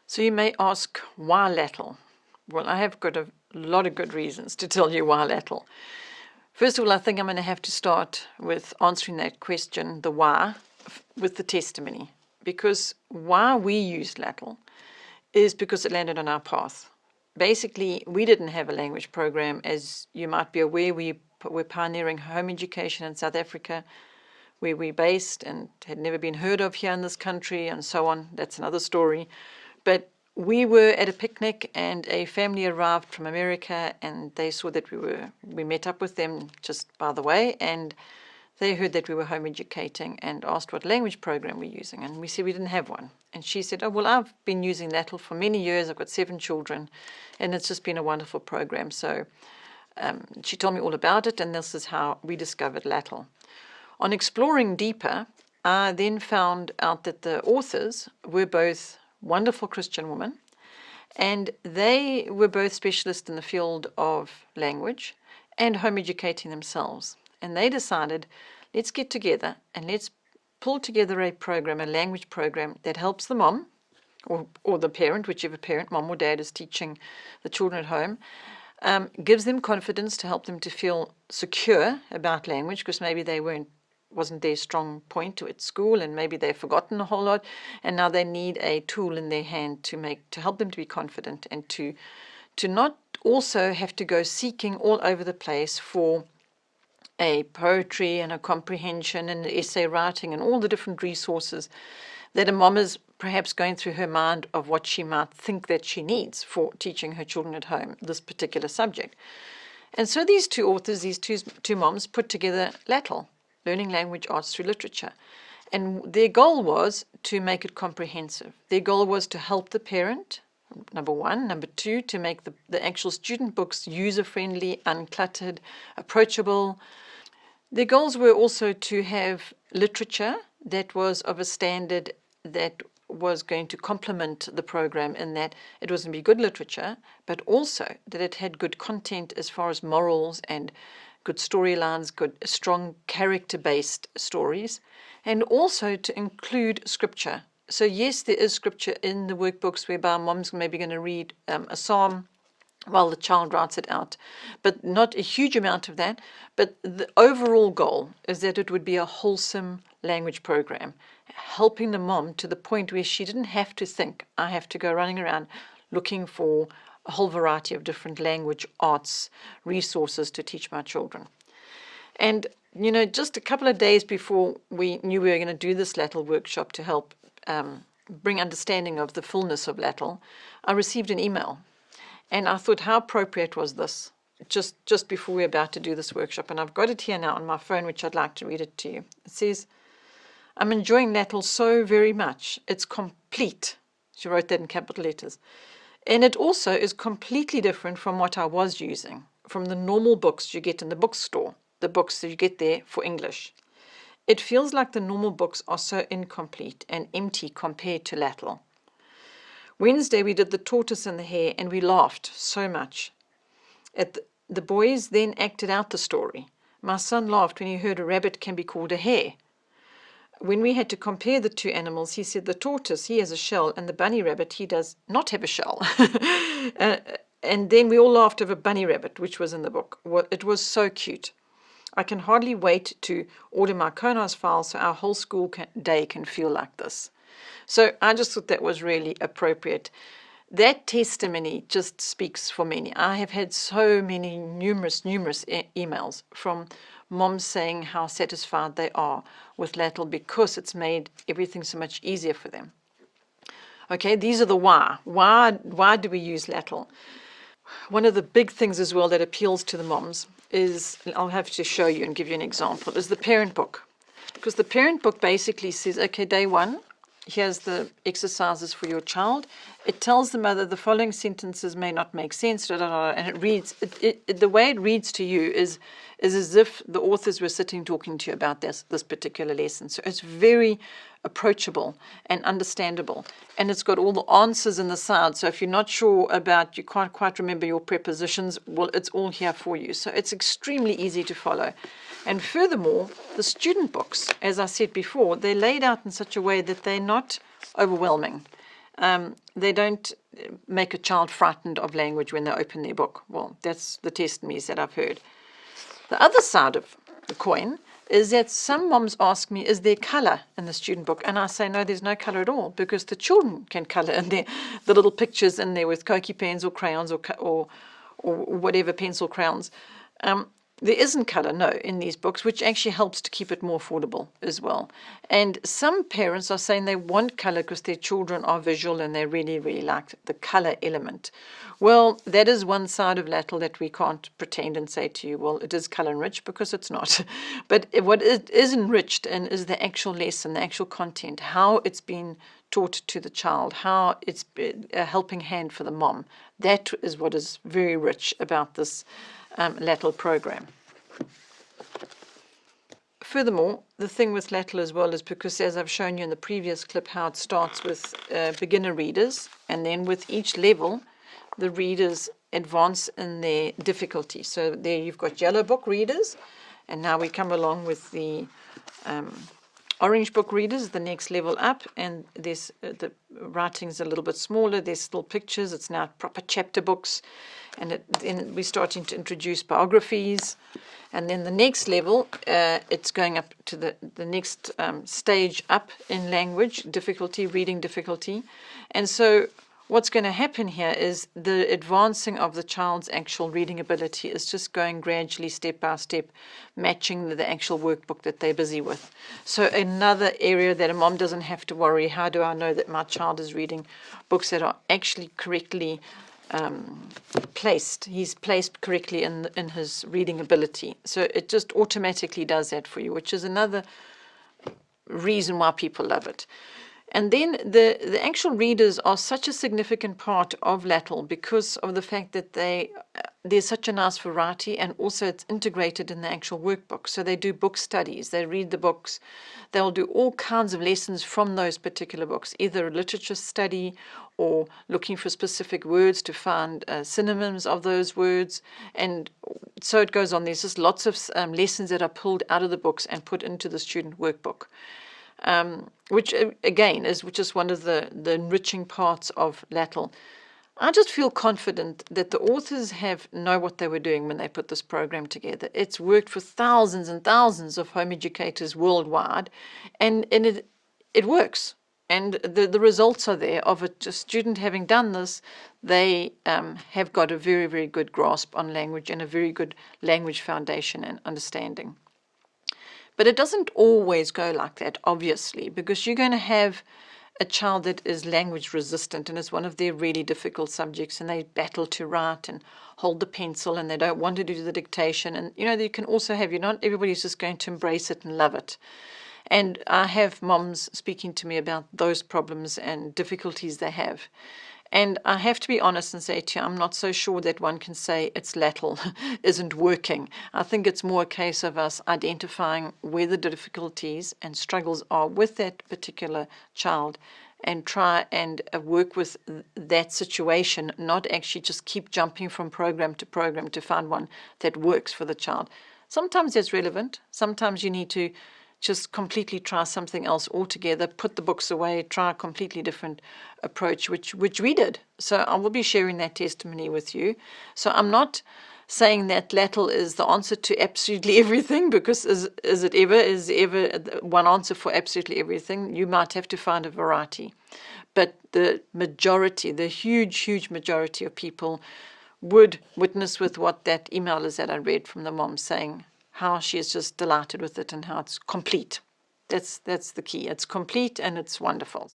So you may ask, why LLATL? Well, I have got a lot of good reasons to tell you why LLATL. First of all, I think I'm going to have to start with answering that question, the why, with the testimony. Because why we use LLATL is because it landed on our path. Basically, we didn't have a language program. As you might be aware, we're pioneering home education in South Africa, where we're based and had never been heard of here in this country and so on. That's another story. But we were at a picnic and a family arrived from America, and they saw that we met up with them just by the way, and they heard that we were home educating and asked what language program we're using. And we said we didn't have one. And she said, oh, well, I've been using LLATL for many years. I've got 7 children, and it's just been a wonderful program. So she told me all about it, and this is how we discovered LLATL. On exploring deeper, I then found out that the authors were both wonderful Christian women, and they were both specialists in the field of language and home educating themselves. And they decided, let's get together and let's pull together a program, a language program that helps the mom or the parent, whichever parent, mom or dad, is teaching the children at home, gives them confidence to help them to feel secure about language, because maybe they wasn't their strong point at school, and maybe they've forgotten a whole lot, and now they need a tool in their hand to help them to be confident and to not also have to go seeking all over the place for a poetry and a comprehension and essay writing and all the different resources that a mom is perhaps going through her mind of what she might think that she needs for teaching her children at home this particular subject. And so these two authors, these two moms, put together LLATL, Learning Language Arts Through Literature. And their goal was to make it comprehensive. Their goal was to help the parent, number one. Number two, to make the actual student books user-friendly, uncluttered, approachable. Their goals were also to have literature that was of a standard that was going to complement the program, in that it was going to be good literature, but also that it had good content as far as morals and good storylines, good, strong character-based stories, and also to include scripture. So yes, there is scripture in the workbooks whereby mom's maybe going to read a psalm while the child writes it out, but not a huge amount of that. But the overall goal is that it would be a wholesome language program, helping the mom to the point where she didn't have to think, I have to go running around looking for a whole variety of different language arts resources to teach my children. And, you know, just a couple of days before we knew we were going to do this LLATL workshop to help bring understanding of the fullness of LLATL, I received an email. And I thought, how appropriate was this, just before we were about to do this workshop. And I've got it here now on my phone, which I'd like to read it to you. It says, I'm enjoying LLATL so very much. It's complete. She wrote that in capital letters. And it also is completely different from what I was using, from the normal books you get in the bookstore, the books that you get there for English. It feels like the normal books are so incomplete and empty compared to LLATL. Wednesday we did the tortoise and the hare, and we laughed so much. The boys then acted out the story. My son laughed when he heard a rabbit can be called a hare. When we had to compare the two animals, he said the tortoise, he has a shell, and the bunny rabbit, he does not have a shell. And then we all laughed over Bunny Rabbit, which was in the book. It was so cute. I can hardly wait to order my Konos file so our whole school day can feel like this. So I just thought that was really appropriate. That testimony just speaks for many. I have had so many numerous emails from moms saying how satisfied they are with LLATL because it's made everything so much easier for them. Okay, these are the why. Why do we use LLATL? One of the big things as well that appeals to the moms is, I'll have to show you and give you an example, is the parent book. Because the parent book basically says, okay, day one, here's the exercises for your child. It tells the mother the following sentences may not make sense, and it reads, the way it reads to you is as if the authors were sitting talking to you about this particular lesson. So it's very approachable and understandable. And it's got all the answers in the side. So if you're not sure about, you can't quite remember your prepositions, well, it's all here for you. So it's extremely easy to follow. And furthermore, the student books, as I said before, they're laid out in such a way that they're not overwhelming. they don't make a child frightened of language when they open their book. Well, that's the testimonies that I've heard. The other side of the coin is that some moms ask me, is there colour in the student book? And I say, no, there's no colour at all, because the children can colour in there, the little pictures in there with Koki pens or crayons or whatever, pencil crayons. There isn't colour, no, in these books, which actually helps to keep it more affordable as well. And some parents are saying they want colour because their children are visual and they really, really like the colour element. Well, that is one side of LLATL that we can't pretend and say to you, well, it is colour enriched, because it's not. But what it is enriched in is the actual lesson, the actual content, how it's been taught to the child, how it's a helping hand for the mom. That is what is very rich about this LLATL program. Furthermore, the thing with LLATL as well is because, as I've shown you in the previous clip, how it starts with beginner readers, and then with each level, the readers advance in their difficulty. So there you've got yellow book readers, and now we come along with the orange book readers, the next level up, and there's the writing's a little bit smaller, there's still pictures, it's now proper chapter books, and then we're starting to introduce biographies. And then the next level, it's going up to the next stage up in language difficulty, reading difficulty. And so what's going to happen here is the advancing of the child's actual reading ability is just going gradually, step by step, matching the actual workbook that they're busy with. So another area that a mom doesn't have to worry, how do I know that my child is reading books that are actually correctly placed? He's placed correctly in his reading ability. So it just automatically does that for you, which is another reason why people love it. And then the actual readers are such a significant part of LLATL because of the fact that there's such a nice variety, and also it's integrated in the actual workbook. So they do book studies, they read the books, they'll do all kinds of lessons from those particular books, either a literature study or looking for specific words to find synonyms of those words. And so it goes on. There's just lots of lessons that are pulled out of the books and put into the student workbook. Which again is just one of the enriching parts of LLATL. I just feel confident that the authors know what they were doing when they put this program together. It's worked for thousands and thousands of home educators worldwide, and it works. And the results are there of a student having done this. They have got a very, very good grasp on language and a very good language foundation and understanding. But it doesn't always go like that, obviously, because you're going to have a child that is language resistant, and it's one of their really difficult subjects, and they battle to write and hold the pencil, and they don't want to do the dictation. And, you can also have, not everybody's just going to embrace it and love it. And I have moms speaking to me about those problems and difficulties they have. And I have to be honest and say to you, I'm not so sure that one can say it's LLATL isn't working. I think it's more a case of us identifying where the difficulties and struggles are with that particular child and try and work with that situation, not actually just keep jumping from program to find one that works for the child. Sometimes that's relevant. Sometimes you need to just completely try something else altogether, put the books away, try a completely different approach, which we did. So I will be sharing that testimony with you. So I'm not saying that LLATL is the answer to absolutely everything, because is ever one answer for absolutely everything? You might have to find a variety. But the majority, the huge majority of people would witness with what that email is that I read from the mom saying how she is just delighted with it and how it's complete. That's the key. It's complete and it's wonderful.